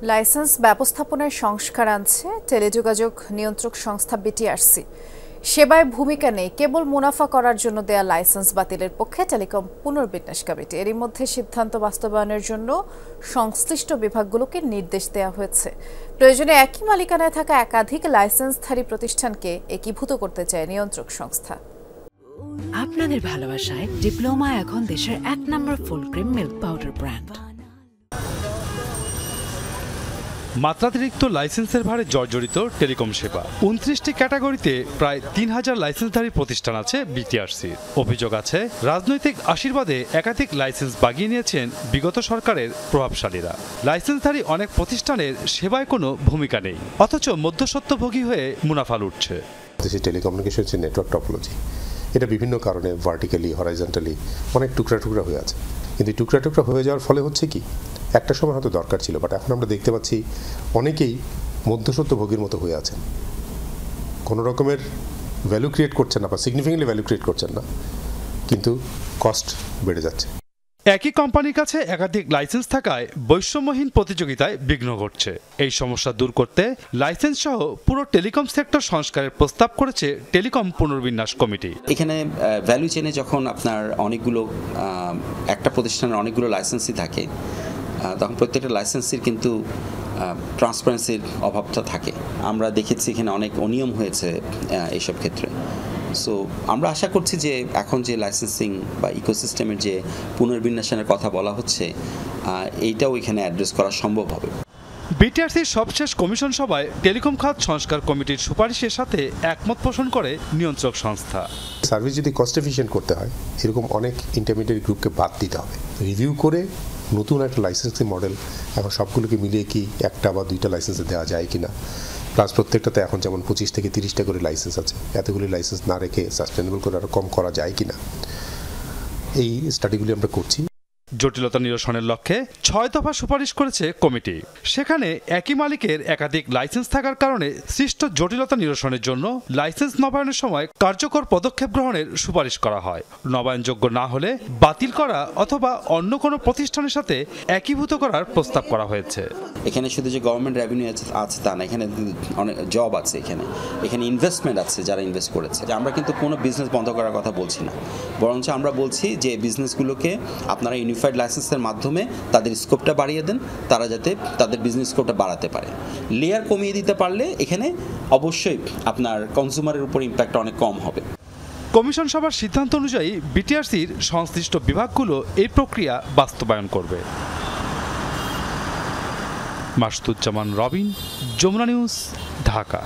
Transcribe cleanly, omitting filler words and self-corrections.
Licence ব্যবস্থাপনায় সংস্কার আনছে টেলিযোগাযোগ নিয়ন্ত্রক সংস্থা বিটিআরসি। সেবায় ভূমিকা নেই, কেবল মুনাফা করার জন্য দেয়া লাইসেন্স বাতিলের পক্ষে টেলিকম পুনর্বিন্যাস কমিটি। এরই মধ্যে সিদ্ধান্ত বাস্তবায়নের জন্য সংশ্লিষ্ট বিভাগগুলোকে নির্দেশ দেওয়া হয়েছে। প্রয়োজনে একই মালিকানায় থাকা একাধিক লাইসেন্সধারী প্রতিষ্ঠানকে একীভূত করতে চায় নিয়ন্ত্রক সংস্থা। আপনাদের ভালোবাসায় ডিপ্লোমা এখন দেশের 1 নম্বর ফুলক্রিম মিল্ক পাউডার ব্র্যান্ড। মাত্রাতিরিক্ত লাইসেন্সের ভারে জর্জরিত টেলিকম সেবা। 29টি ক্যাটাগরিতে প্রায় 3000 লাইসেন্সধারী প্রতিষ্ঠান আছে বিটিআরসির। অভিযোগ আছে রাজনৈতিক আশীর্বাদে একাধিক লাইসেন্স বাগিয়ে নিয়েছেন বিগত সরকারের প্রভাবশালীরা। লাইসেন্সধারী অনেক প্রতিষ্ঠানের সেবায় কোনো ভূমিকা নেই, অথচ মধ্যস্বত্বভোগী হয়ে মুনাফা লুটছে। টেলিকমিউনিকেশন নেটওয়ার্ক টপোলজি, এটা বিভিন্ন কারণে ভার্টিক্যালি হরাইজন্টালি অনেক টুকরা টুকরা হয়ে আছে। কিন্তু টুকরা টুকরা হয়ে যাওয়ার ফলে হচ্ছে কি, একটা সময় হয়তো দরকার ছিল, বাট এখন আমরা দেখতে পাচ্ছি অনেকেই মধ্যস্বত্বভোগীর মতো হয়ে আছেন, কোনো রকমের ভ্যালু ক্রিয়েট করছেন না বা সিগনিফিকেন্টলি ভ্যালু ক্রিয়েট করছেন না, কিন্তু কস্ট বেড়ে যাচ্ছে। একই কোম্পানির কাছে একাধিক লাইসেন্স থাকায় বৈষম্যহীন প্রতিযোগিতায় বিঘ্ন ঘটছে। এই সমস্যা দূর করতে লাইসেন্স সহ পুরো টেলিকম সেক্টর সংস্কারের প্রস্তাব করেছে টেলিকম পুনর্বিন্যাস কমিটি। এখানে ভ্যালু চেনে যখন আপনার অনেকগুলো একটা প্রতিষ্ঠানের অনেকগুলো লাইসেন্সই থাকে, তখন প্রত্যেকটা লাইসেন্সের কিন্তু ট্রান্সপারেন্সির অভাবটা থাকে। আমরা দেখেছি এখানে অনেক অনিয়ম হয়েছে এইসব ক্ষেত্রে। সো আমরা আশা করছি যে এখন যে লাইসেন্সিং বা ইকোসিস্টেমের যে পুনর্বিন্যাসনের কথা বলা হচ্ছে, এইটাও এখানে অ্যাড্রেস করা সম্ভব হবে। বিটিআরসির সবশেষ কমিশন সভায় টেলিকম খাত সংস্কার কমিটির সুপারিশের সাথে একমত পোষণ করে নিয়ন্ত্রক সংস্থা। সার্ভিস যদি কস্ট এফিশিয়েন্ট করতে হয়, এরকম অনেক ইন্টারমিডিয়েট গ্রুপকে বাদ দিতে হবে, রিভিউ করে নতুন একটা লাইসেন্সিং মডেল এখন সবগুলোকে মিলিয়ে কি একটা বা দুইটা লাইসেন্সে দেওয়া যায় কিনা, প্লাস প্রত্যেকটাতে এখন যেমন 25 থেকে 30টা করে লাইসেন্স আছে, এতগুলি লাইসেন্স না রেখে সাস্টেনেবল করে আরও কম করা যায় কিনা, এই স্টাডিগুলি আমরা করছি। জটিলতা নিরসনের লক্ষ্যে 6 দফা সুপারিশ করেছে কমিটি। সেখানে একই মালিকের একাধিক লাইসেন্স থাকার কারণে সৃষ্ট জটিলতা নিরসনের জন্য লাইসেন্স নবায়নের সময় কার্যকর পদক্ষেপ গ্রহণের সুপারিশ করা হয়। নবায়নযোগ্য না হলে বাতিল করা অথবা অন্য কোনো প্রতিষ্ঠানের সাথে একীভূত করার প্রস্তাব করা হয়েছে। এখানে শুধু যে গভর্নমেন্ট রেভিনিউ আছে তা না, এখানে অনেক জব আছে, এখানে ইনভেস্টমেন্ট আছে যারা ইনভেস্ট করেছে। আমরা কিন্তু কোনো বিজনেস বন্ধ করার কথা বলছি না, বরঞ্চ আমরা বলছি যে বিজনেসগুলোকে আপনারা ইউনিফাইড লাইসেন্সের মাধ্যমে তাদের স্কোপটা বাড়িয়ে দেন, তারা যাতে তাদের বিজনেস স্কোপটা বাড়াতে পারে। লেয়ার কমিয়ে দিতে পারলে এখানে অবশ্যই আপনার কনজিউমারের উপর ইম্প্যাক্ট অনেক কম হবে। কমিশন সভার সিদ্ধান্ত অনুযায়ী বিটিআরসির সংশ্লিষ্ট বিভাগগুলো এই প্রক্রিয়া বাস্তবায়ন করবে। মাসুদুজ্জামান রবিন, যমুনা নিউজ, ঢাকা।